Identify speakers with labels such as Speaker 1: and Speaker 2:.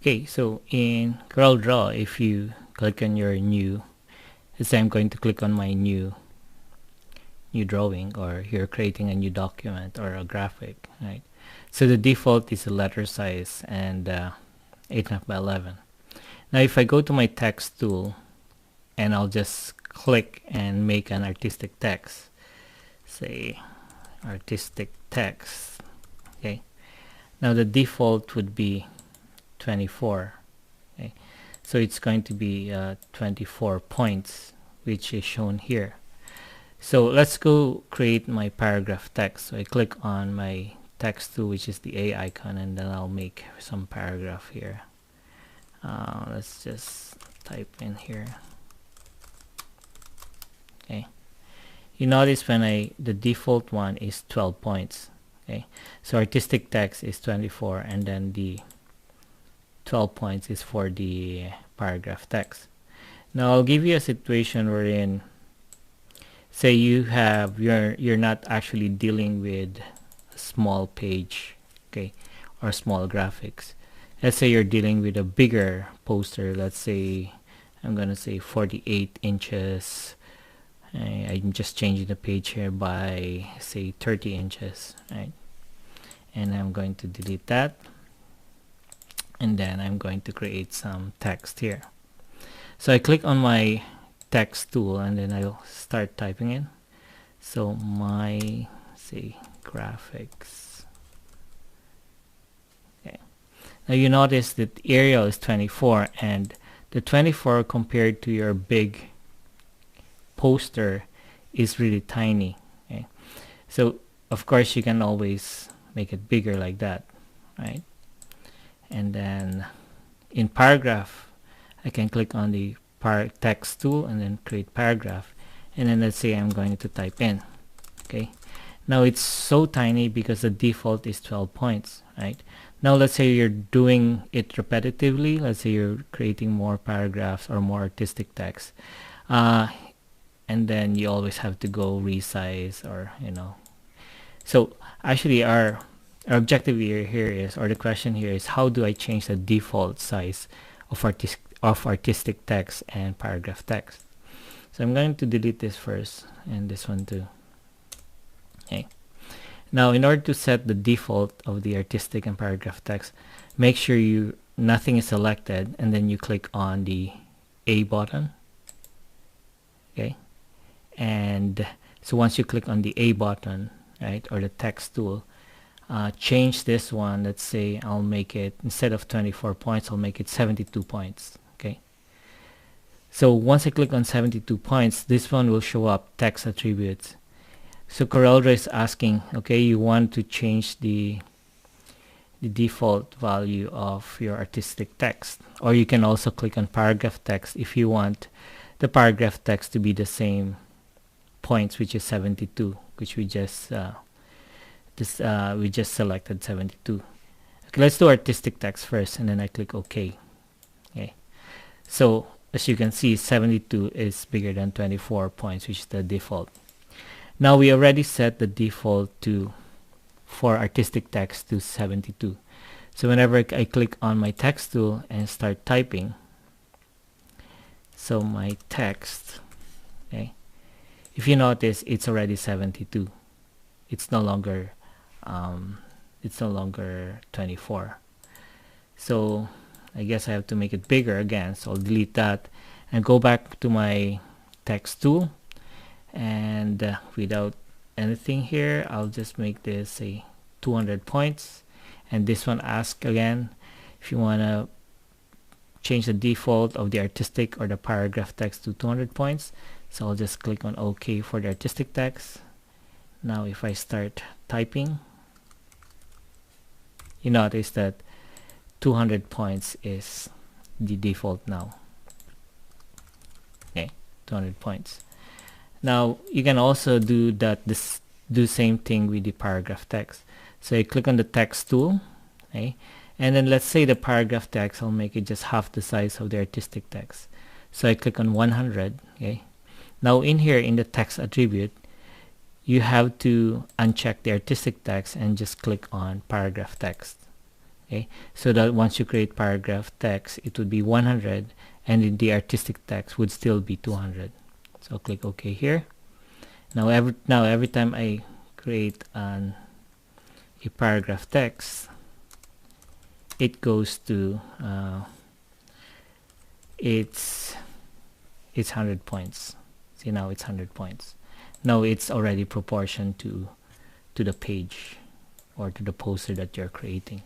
Speaker 1: Okay, so in CorelDraw, if you click on your new, let's say I'm going to click on my new drawing, or you're creating a new document or a graphic, right? So the default is a letter size and 8.5 by 11. Now if I go to my text tool and I'll just click and make an artistic text, say artistic text, okay, now the default would be 24. Okay, so it's going to be 24 points, which is shown here. So let's go create my paragraph text. So I click on my text tool, which is the A icon, and then I'll make some paragraph here. Let's just type in here. Okay, you notice when the default one is 12 points. Okay, so artistic text is 24, and then the 12 points is for the paragraph text. Now I'll give you a situation wherein, say you're not actually dealing with a small page, okay, or small graphics. Let's say you're dealing with a bigger poster. Let's say I'm gonna say 48 inches. I'm just changing the page here by say 30 inches, right? And I'm going to delete that, and then I'm going to create some text here. So I click on my text tool, and then I'll start typing in. So my, say, graphics. Okay, now you notice that Arial is 24, and the 24 compared to your big poster is really tiny. Okay, so of course you can always make it bigger like that, right? And then in paragraph, I can click on the text tool and then create paragraph, and then let's say I'm going to type in. Okay, now it's so tiny because the default is 12 points, right? Now let's say you're doing it repetitively. Let's say you're creating more paragraphs or more artistic text, and then you always have to go resize, or so actually our objective here is, or the question here is, how do I change the default size of artistic text and paragraph text? So I'm going to delete this first, and this one too. Okay, now in order to set the default of the artistic and paragraph text, make sure nothing is selected, and then you click on the A button. Okay, and so once you click on the A button, right, or the text tool, change this one. Let's say I'll make it, instead of 24 points, I'll make it 72 points. Okay, so once I click on 72 points, this one will show up text attributes. So CorelDraw is asking, okay, you want to change the default value of your artistic text, or you can also click on paragraph text if you want the paragraph text to be the same points, which is 72, which we just selected 72. Okay, let's do artistic text first, and then I click OK. Okay, so as you can see, 72 is bigger than 24 points, which is the default. Now we already set the default for artistic text to 72. So whenever I click on my text tool and start typing, so my text, okay, if you notice, it's already 72. It's no longer 24. So I guess I have to make it bigger again. So I'll delete that and go back to my text tool, and without anything here, I'll just make this say 200 points. And this one asks again if you want to change the default of the artistic or the paragraph text to 200 points. So I'll just click on OK for the artistic text. Now if I start typing, you notice that 200 points is the default now. Okay, 200 points. Now you can also do same thing with the paragraph text. So you click on the text tool, okay, and then let's say the paragraph text, I'll make it just half the size of the artistic text. So I click on 100. Okay, now in here in the text attribute, you have to uncheck the artistic text and just click on paragraph text. Okay, so that once you create paragraph text, it would be 100, and the artistic text would still be 200. So click OK here. Now every time I create a paragraph text, it goes to it's 100 points. See, now it's 100 points. Now it's already proportioned to the page or to the poster that you're creating.